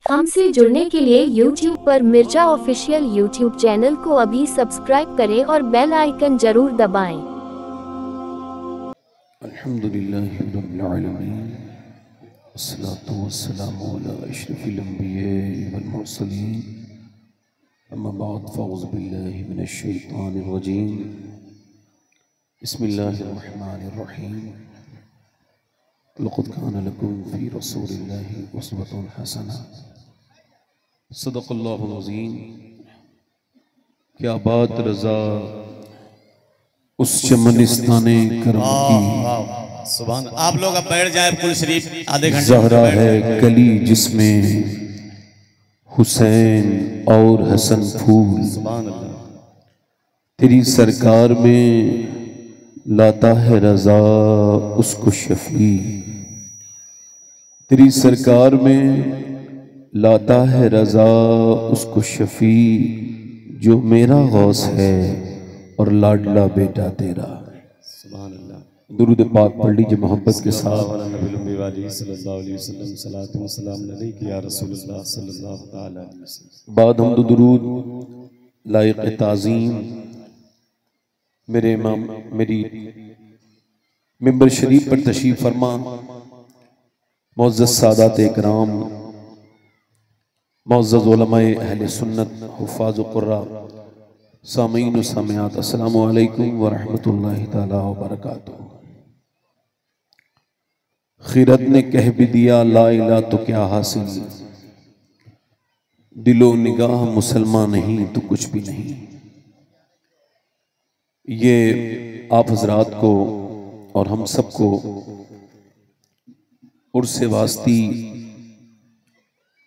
हमसे जुड़ने के लिए YouTube पर मिर्जा ऑफिशियल YouTube चैनल को अभी सब्सक्राइब करें और बेल आइकन जरूर दबाएं। अल्हम्दुलिल्लाहि रब्बिल आलमीन वस्सलातु वस्सलामु अला अशरफिल अंबिया'i वल मुरसलीन अम्मा बाद फ़अऊज़ु बिल्लाहि मिनश शैतानिर रजीम बिस्मिल्लाहिर रहमानिर रहीम लक़द कान लकुम फ़ी रसूलिल्लाहि उस्वतुन हसना सदक़ल्लाहुल अज़ीम। क्या बात रज़ा उस चमनिस्ताने करम की सुभान। आप लोग अब बैठ जाए कुल शरीफ आधे घंटे ज़हरा है कली जिसमें हुसैन और हसन फूल। सुभान अल्लाह। तेरी सरकार में लाता है रज़ा उसको शफी। तेरी सरकार में लाता है रज़ा उसको शफी जो मेरा गौस है और लाडला बेटा तेरा। सुभान अल्लाह। दुरूद पाक पढ़ लीजिए मोहब्बत के साथ। बाद हम दुरूद लायक ताज़ीम मेरे इमाम मेरी मिंबर शरीफ पर तशरीफ फरमा मुअज़्ज़ज़ सादात इकराम मुअज़्ज़ज़ उलमाए अहले सुन्नत हुफ़ाज़ क़ुर्रा सामीन व सामियात अस्सलामु अलैकुम व रहमतुल्लाहि ताला व बरकातुहू। खिरत ने कह भी दिया ला इला तो क्या हासिल, दिलो निगाह मुसलमान नहीं तो कुछ भी नहीं। ये आप हजरात को और हम सबको उर्से वास्ती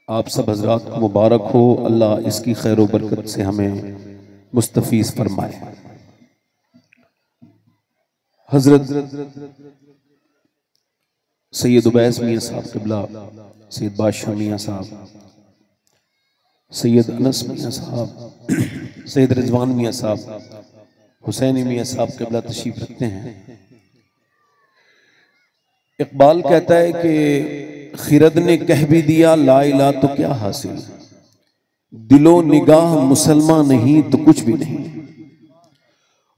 आप सब हजरात को मुबारक हो। अल्लाह इसकी खैर व बरकत से हमें मुस्तफीज फरमाए। हजरत सैयद उबैस मियाँ साहब क़िबला, सैयद बादशाह मियाँ साहब, सैयद अनस मियाँ साहब, सैयद रिजवान मियाँ साहब, हुसैनी मियाँ साहब क़िबला तशरीफ रखते हैं। इकबाल कहता है कि खिरद ने कह भी दिया ला इला तो क्या हासिल, दिलो निगाह मुसलमान नहीं तो कुछ भी नहीं।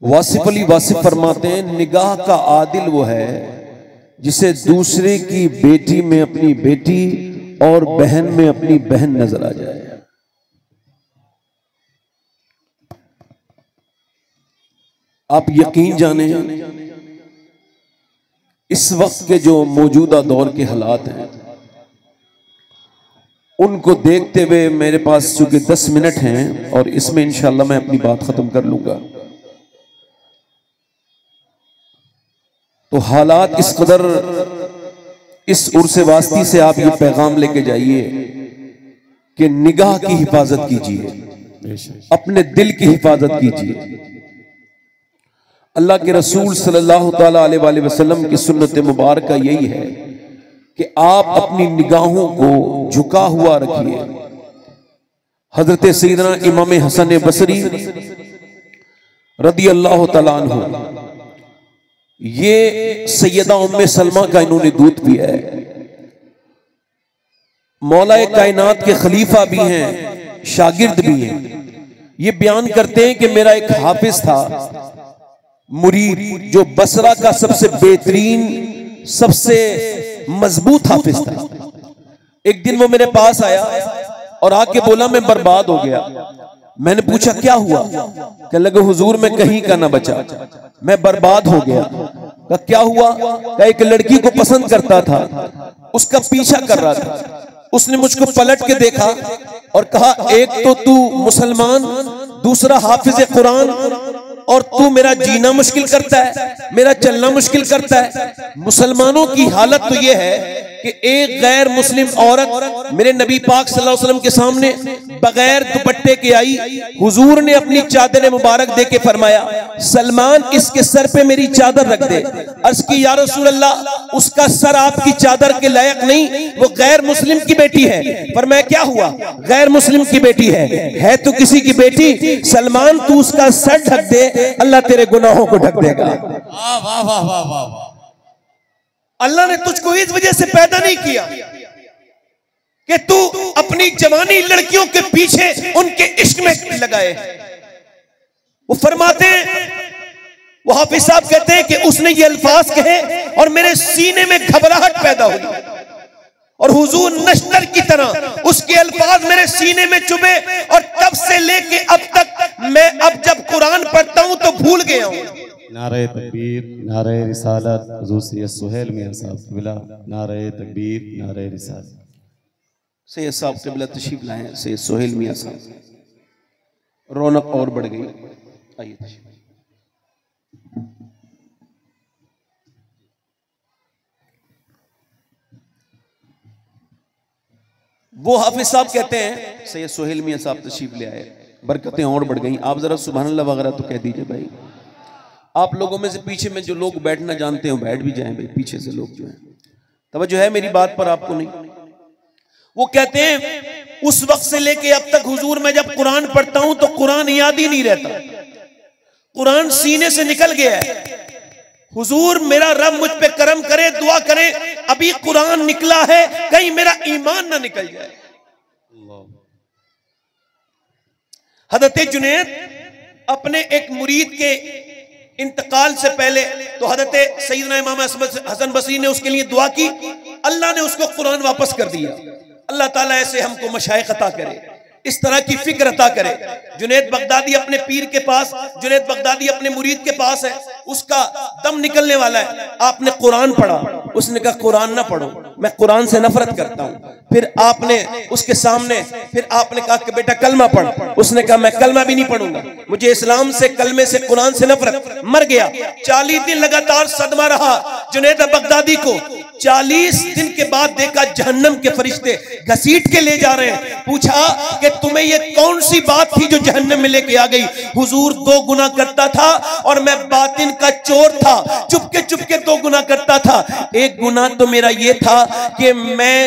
वासिफ अली वासिफ फरमाते हैं निगाह का आदिल वो है जिसे दूसरे की बेटी में अपनी बेटी और बहन में अपनी बहन नजर आ जाए। आप यकीन जाने इस वक्त के जो मौजूदा दौर के हालात हैं उनको देखते हुए मेरे पास चूंकि 10 मिनट हैं और इसमें इंशाल्लाह मैं अपनी बात खत्म कर लूंगा, तो हालात इस कदर इस उर्से वास्ती से आप ये पैगाम लेके जाइए कि निगाह की हिफाजत कीजिए, अपने दिल की हिफाजत कीजिए। अल्लाह के रसूल सल्लल्लाहु ताला अलैहि वसल्लम की सुन्नत मुबारक यही है कि आप अपनी निगाहों को झुका हुआ रखिए। हजरत सैयदना इमाम हसन बसरी रदी अल्लाह तआला अन्हु, ये सैयदा उम्मे सलमा का इन्होंने दूध पिया है। मौलाए कायनात के खलीफा भी हैं, शागिर्द भी हैं। ये बयान करते हैं कि मेरा एक हाफिज था मुरीद, जो बसरा का सबसे बेहतरीन सबसे मजबूत हाफिज था। एक दिन वो मेरे पास आया और आके बोला मैं बर्बाद हो गया। मैंने पूछा क्या हुआ? कहने लगे हुजूर मैं कहीं का ना बचा, मैं बर्बाद हो गया। कहा क्या हुआ? कहा एक लड़की को पसंद करता था, उसका पीछा कर रहा था। उसने मुझको पलट के देखा और कहा एक तो तू मुसलमान, दूसरा हाफिज कुरान, और तू मेरा जीना मुश्किल करता है, मेरा चलना मुश्किल करता है। मुसलमानों की हालत तो यह है कि एक गैर मुस्लिम औरत मेरे नबी पाक सल्लल्लाहु अलैहि वसल्लम के सामने बगैर दुपट्टे के आई। हुजूर ने अपनी चादर मुबारक दे के फरमाया सलमान इसके सर पे मेरी चादर रख दे। अर्ज की या रसूल अल्लाह, उसका सर आपकी चादर के लायक नहीं, वो गैर मुस्लिम की बेटी है। पर मैं क्या हुआ? गैर मुस्लिम की बेटी है तो किसी की बेटी। सलमान तू उसका सर ढक दे, अल्लाह तेरे गुनाहों को ढक देगा। वाह वाह वाह वाह वाह। अल्लाह ने तुझको इस वजह से पैदा नहीं किया कि तू अपनी जवानी लड़कियों के पीछे उनके इश्क में लगाए। वो फरमाते हैं, वो हाफिज साहब कहते हैं कि उसने ये अल्फाज कहे और मेरे सीने में घबराहट पैदा हुई और हुजूर नश्तर की तरह उसके अल्फाज मेरे सीने में चुभे और तब से लेके अब तक मैं अब जब कुरान पढ़ता हूं तो भूल गया हूं। नारे तकबीर, नारे रिसालत, हुजूर सैयद सुहेल मियां साहब क़िबला, नारे तकबीर, नारे रिसालत। सैयद साहब क़िबला तशरीफ लाए, सैयद सुहेल मियां साहब। रौनक और बढ़ गई। आइए तशरीफ। वो हाफिज साहब कहते हैं, सैयद सुहेल मियां साहब तशरीफ ले आए, बरकतें और बढ़ गई। आप जरा सुभान अल्लाह वगैरह तो कह दीजिए भाई। आप लोगों में से पीछे में जो लोग बैठना जानते हो बैठ भी जाएं भाई, पीछे से लोग जो हैं। तवज्जो है मेरी बात पर आपको नहीं? वो कहते हैं उस वक्त से लेके अब तक हुजूर मैं जब कुरान पढ़ता हूं तो कुरान याद ही नहीं रहता, कुरान सीने से निकल गया है। हुजूर मेरा रब मुझ पे करम करे, दुआ करे अभी कुरान निकला है कहीं मेरा ईमान ना निकल जाए। हजरत जुनैद अपने एक मुरीद के इंतकाल से पहले तो हजरत सैयदना इमाम हसन बसरी ने उसके लिए दुआ की, अल्लाह ने उसको कुरान वापस कर दिया। अल्लाह ताला ऐसे हमको मशाइख अता करे, इस तरह की फिक्र अता करे। जुनैद बगदादी अपने पीर के पास, जुनैद बगदादी अपने मुरीद के पास है, उसका दम निकलने वाला है। आपने कुरान पढ़ा, उसने कहा कुरान ना पढ़ो, मैं कुरान से नफरत करता हूं। फिर आपने उसके सामने फिर आपने कहा कि बेटा कलमा पढ़, उसने कहा मैं कलमा भी नहीं पढ़ूंगा, मुझे इस्लाम से, कलमे से, कुरान से नफरत। मर गया। 40 दिन लगातार सदमा रहा जुनैद बगदादी को। 40 दिन के बाद देखा जहन्नम के फरिश्ते घसीट के ले जा रहे हैं। पूछा कि तुम्हें ये कौन सी बात थी जो जहन्नम में लेके आ गई? हुजूर 2 गुनाह करता था और मैं बातिन का चोर था, चुपके चुपके 2 गुनाह करता था। एक गुनाह तो मेरा ये था कि मैं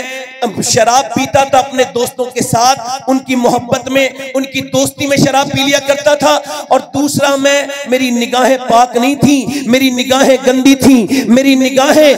शराब पीता था अपने दोस्तों के साथ, उनकी मोहब्बत में, उनकी दोस्ती में शराब पी लिया करता था। और दूसरा मेरी निगाहें पाक नहीं थी, मेरी निगाहें गंदी थी, मेरी निगाहें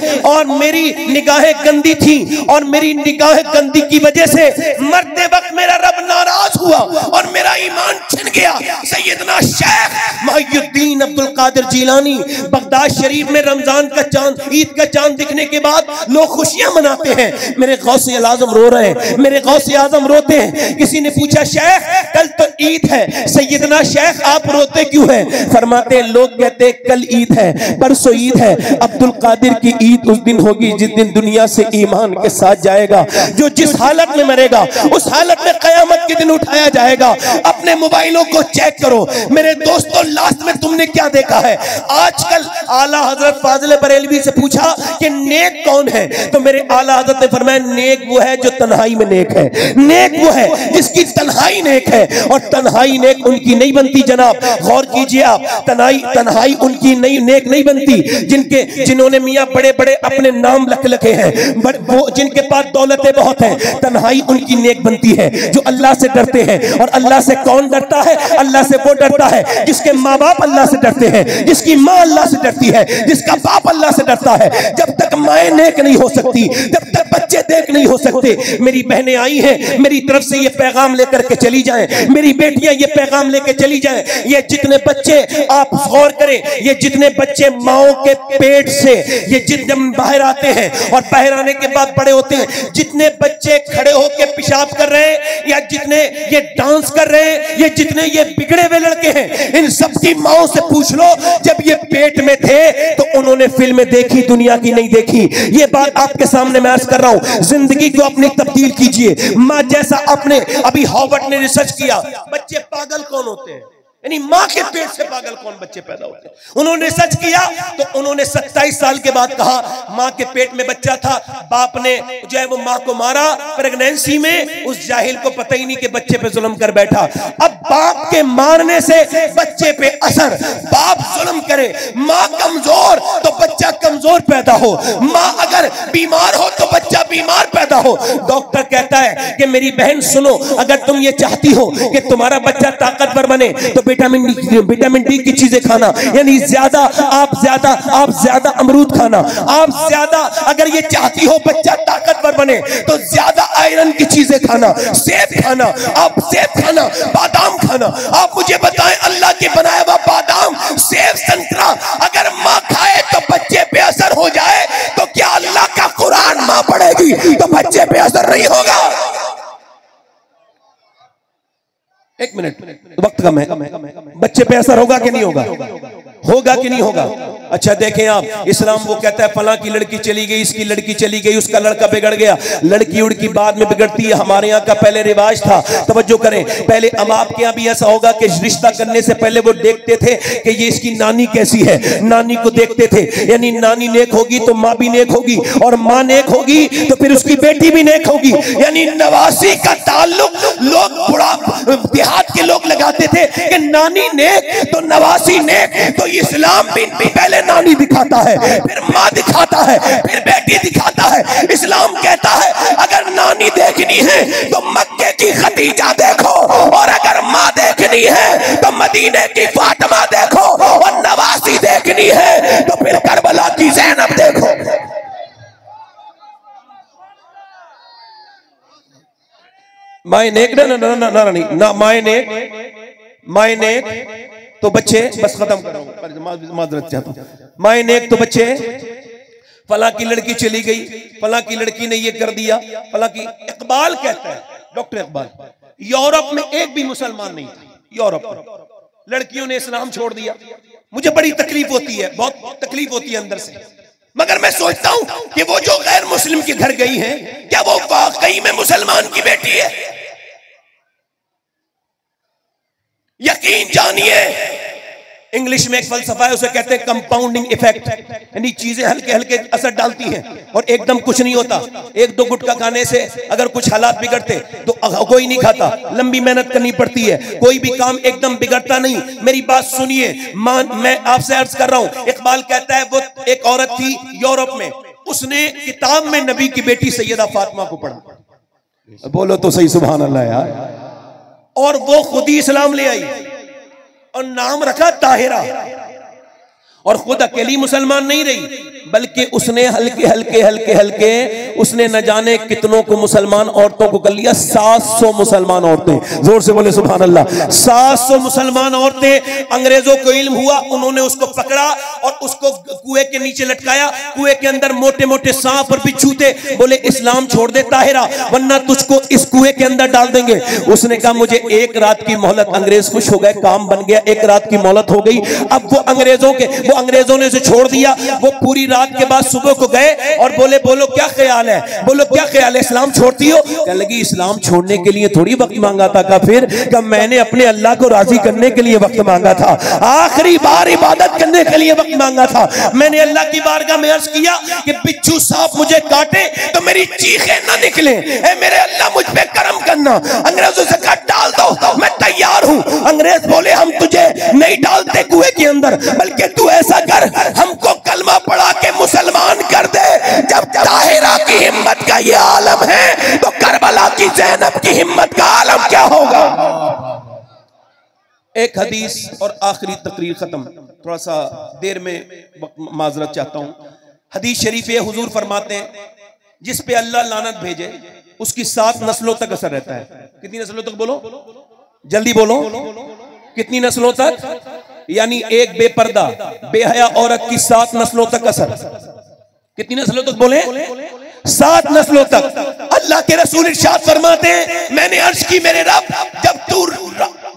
गंदी थी और मेरी निगाहें गंदी की वजह से मरते वक्त मेरा रब नाराज हुआ और मेरा ईमान छिन गया। सैयदना शेख मुहियुद्दीन अब्दुल कादिर जिलानी बगदाद शरीफ में रमजान का चांद, ईद का चांद दिखने के बाद लोग खुशियां मनाते हैं। मेरे गौसे आजम रो रहे हैं, मेरे गौसे आजम रोते हैं। किसी ने पूछा शेख कल तो ईद है, सैयदना शेख आप रोते क्यों हैं? फरमाते हैं लोग कहते हैं कल ईद है, परसों ईद है, अब्दुल कादिर की ईद उस दिन होगी जिस दिन दुनिया से ईमान के साथ जाएगा। जो जिस हालत में मरेगा उस हालत में कयामत के दिन उठाया जाएगा। अपने मोबाइलों को चेक करो मेरे दोस्तों, लास्ट में तुमने क्या देखा है? आजकल आला हजरत फाजिल बरेलवी से पूछा कि नेक कौन है, तो मेरे आला हजरत ने फरमाया नेक वो है जो तन्हाई में नेक है, नेक वो है जिसकी तन्हाई नेक है। और तन्हाई नेक उनकी नहीं बनती जनाब, गौर कीजिए आप, तन्हाई उनकी नहीं नेक नहीं बनती जिन्होंने मियां बड़े बड़े अपने नाम लखे हैं, वो जिनके पास दौलतें बहुत हैं, तन्हाई उनकी नेक बनती है जो अल्लाह से डरते हैं। और अल्लाह से कौन डरता है? अल्लाह से वो डरता है जिसके माँ बाप अल्लाह से डरते हैं, जिसकी माँ अल्लाह से डरती है, जिसका बाप अल्लाह से डरता है। जब तक माएँ नेक नहीं हो सकती, जब तक बच्चे नेक नहीं हो सकते। मेरी बहनें आई हैं, मेरी तरफ से ये पैगाम लेकर के चली जाएं, मेरी बेटियां ये पैगाम लेकर चली जाएं। ये जितने बच्चे, आप गौर करें, ये जितने बच्चे माओ के पेट से ये जितने बाहर आते हैं और बाहर आने के बाद बड़े होते हैं, जितने बच्चे खड़े होकर पेशाब कर रहे हैं या जितने ये डांस कर रहे हैं, ये जितने ये बिगड़े हुए लड़के हैं, इन सबकी माओ से पूछ लो जब ये पेट में थे तो उन्होंने फिल्में देखी, दुनिया की नहीं देखी। ये बात आपके सामने मैं अर्ज कर रहा हूं। जिंदगी को अपनी तब्दील कीजिए। माँ जैसा अपने, अभी हार्वर्ड ने रिसर्च किया, बच्चे पागल कौन होते हैं, यानी माँ के पेट से पागल कौन बच्चे पैदा होते हैं। उन्होंने रिसर्च किया तो उन्होंने 27 साल के बाद कहा माँ के पेट में बच्चा था, बाप ने जो है वो माँ को मारा प्रेगनेंसी में, उस जाहिल को पता ही नहीं कि बच्चे पे जुल्म कर बैठा। अब बाप के मारने से बच्चे पे असर, बाप जुल्म करे, माँ कमजोर तो बच्चा कमजोर पैदा हो, माँ अगर बीमार हो तो बच्चा बीमार पैदा हो। डॉक्टर कहता है कि मेरी बहन सुनो, अगर तुम ये चाहती हो कि तुम्हारा बच्चा ताकतवर बने तो विटामिन डी की चीजें खाना, यानी आप ज्यादा अमरूद खाना, आप ज्यादा अगर ये चाहती हो बच्चा ताकतवर बने तो ज्यादा आयरन की चीजें खाना, सेब खाना, आप सेब खाना, बादाम खाना। आप मुझे बताएं, अल्लाह के बनाया हुआ बादाम, सेब, संतरा अगर माँ खाए तो बच्चे पे असर हो जाए, तो क्या अल्लाह का कुरान माँ पढ़ेगी तो बच्चे पे असर नहीं होगा? एक मिनट, वक्त कम है, बच्चे पे असर होगा कि नहीं होगा? होगा कि नहीं होगा? अच्छा देखें आप, इस्लाम वो कहता है फलां की लड़की चली गई, इसकी लड़की चली गई, उसका लड़का बिगड़ गया। लड़की उड़की बाद में बिगड़ती है, हमारे यहाँ का पहले रिवाज था। तवज्जो करें, पहले अब आपके यहाँ भी ऐसा होगा कि रिश्ता करने से पहले वो देखते थे कि ये इसकी नानी कैसी है, नानी को देखते थे, यानी नानी नेक होगी तो माँ भी नेक होगी, और माँ नेक होगी तो फिर उसकी बेटी भी नेक होगी। यानी नवासी का ताल्लुक लोग बुरा देहात के लोग लगाते थे कि नानी नेक तो नवासी नेक, तो इस्लाम भी पहले नानी दिखाता है, फिर माँ दिखाता है, फिर बेटी दिखाता है। इस्लाम कहता है अगर नानी देखनी है तो मक्के की खदीजा देखो, और अगर माँ देखनी है तो मदीने की फातिमा देखो, और नवासी देखनी है तो फिर करबला की ज़ैनब देखो। माए नेक ना माए नेक तो बच्चे, बस खत्म कर रहा हूं, माजरत चाहता हूं। माए नेक तो बच्चे, फला की लड़की चली गई, फला की लड़की ने ये कर दिया, फला की। इकबाल कहता है, डॉक्टर इकबाल, यूरोप में एक भी मुसलमान नहीं था, यूरोप में लड़कियों ने इस्लाम छोड़ दिया। मुझे बड़ी तकलीफ होती है, बहुत तकलीफ होती है अंदर से, मगर मैं सोचता हूं कि वो जो गैर मुस्लिम के घर गई हैं, क्या वो वाकई में मुसलमान की बेटी है? यकीन जानिए, इंग्लिश में एक फलसफा है, उसे कहते हैं कंपाउंडिंग इफेक्ट, यानी चीजें हल्के हल्के असर डालती हैं और एकदम कुछ नहीं होता। एक दो गुटखा खाने से अगर कुछ हालात बिगड़ते तो कोई नहीं खाता, लंबी मेहनत करनी पड़ती है, कोई भी काम एकदम बिगड़ता नहीं। मेरी बात सुनिए, मैं आपसे अर्ज कर रहा हूं, इकबाल कहता है वो एक औरत थी यूरोप में, उसने किताब में नबी की बेटी सैयदा फातिमा को पढ़ा। बोलो तो सही सुभान अल्लाह यार। और वो खुद ही इस्लाम ले आई और नाम रखा ताहिरा, और खुद अकेली मुसलमान नहीं रही, बल्कि उसने हल्के हल्के हल्के हल्के उसने न जाने कितनों को मुसलमान औरतों को कर लिया। 700 मुसलमान औरतें, जोर से बोले सुभान अल्लाह। 700 मुसलमान औरतें, अंग्रेजों को इल्म हुआ, उन्होंने उसको पकड़ा और उसको कुएं के नीचे लटकाया। कुएं के अंदर मोटे मोटे सांप और बिच्छू थे, बोले इस्लाम छोड़ दे ताहिरा, वरना तुझको इस कुएं के अंदर डाल देंगे। उसने कहा मुझे एक रात की मोहलत। अंग्रेज खुश हो गए, काम बन गया, एक रात की मोहलत हो गई। अब वो अंग्रेजों ने उसे छोड़ दिया। वो पूरी रात के बाद सुबह को गए और बोले बोलो क्या ख्याल है, बोलो क्या ख्याल है, इस्लाम छोड़ती हो? कहने लगी इस्लाम छोड़ने के लिए थोड़ी वक्त मांगा था काफिर, कि मैंने अपने अल्लाह को राजी करने के लिए वक्त मांगा था, आखिरी बार इबादत करने के लिए वक्त मांगा था। मैंने अल्लाह की बारगाह में अर्ज किया कि बिच्छू सांप मुझे काटे तो मेरी चीखें ना निकले, ऐ मेरे अल्लाह मुझ पे करम करना। अंग्रेजों से कहा डाल दो, मैं तैयार हूं। अंग्रेज बोले हम तुझे नहीं डालते कुएं के अंदर, बल्कि तू ऐसा कर, हमको कलमा पढ़ा के मुसलमान कर दे। जब ताहिरा की हिम्मत का ये आलम है तो करबला की ज़ैनब की हिम्मत का आलम क्या होगा? एक हदीस और आखिरी तकरीर खत्म, थोड़ा सा देर में माजरत चाहता हूं। हदीस शरीफ है, हुजूर फरमाते हैं जिस पे अल्लाह लानत भेजे उसकी 7 नस्लों तक असर रहता है। कितनी नस्लों तक? बोलो जल्दी बोलो, कितनी नस्लों तक? यानी एक बेपर्दा बेहया औरत की 7 नस्लों तक असर। कितनी नस्लों तक? बोले 7 नस्लों तक। अल्लाह के रसूल इरशाद फरमाते हैं मैंने अर्ज की मेरे रब,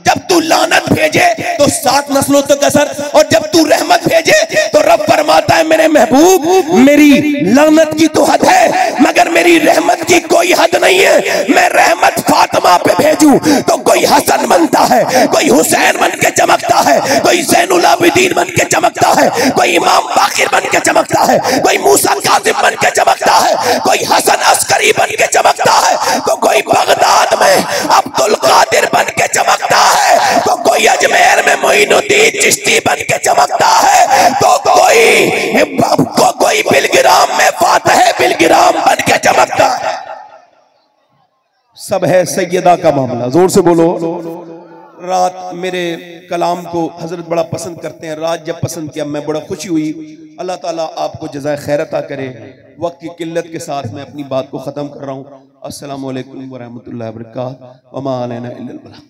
जब तू लानत भेजे तो 7 नस्लों तक असर, और जब तू रहमत भेजे तो रब फरमाता है मेरे महबूब मेरी लानत की तो हद है मगर मेरी रहमत की कोई हद नहीं है। मैं रहमत फातिमा पे भेजूं तो कोई हसन बनता है, कोई हुसैन बन के चमकता है, कोई ज़ैनुल आबिदीन बन के चमकता है, कोई इमाम बाकिर बन के चमकता है, कोई मूसा काज़िम बन के चमकता है, कोई हसन अस्करी बन के चमकता है, तो कोई बगदाद में अब्दुल कादिर बन के चमकता है, तो कोई अजमेर में मोइनुद्दीन चिश्ती बन के चमकता है, तो कोई बिलगिराम में फातह बिलगिराम बन के चमकता है। सब है सैयदा का मामला। जोर से बोलो रात मेरे कलाम को हजरत बड़ा पसंद करते हैं। रात जब पसंद किया मैं बड़ा खुशी हुई। अल्लाह ताला आपको जज़ाए खैर अता करे। वक्त की किल्लत के साथ मैं अपनी बात को ख़त्म कर रहा हूँ। अस्सलामु अलैकुम व रहमतुल्लाहि व बरकातहू। व मा अलैना इल्लल बलाग।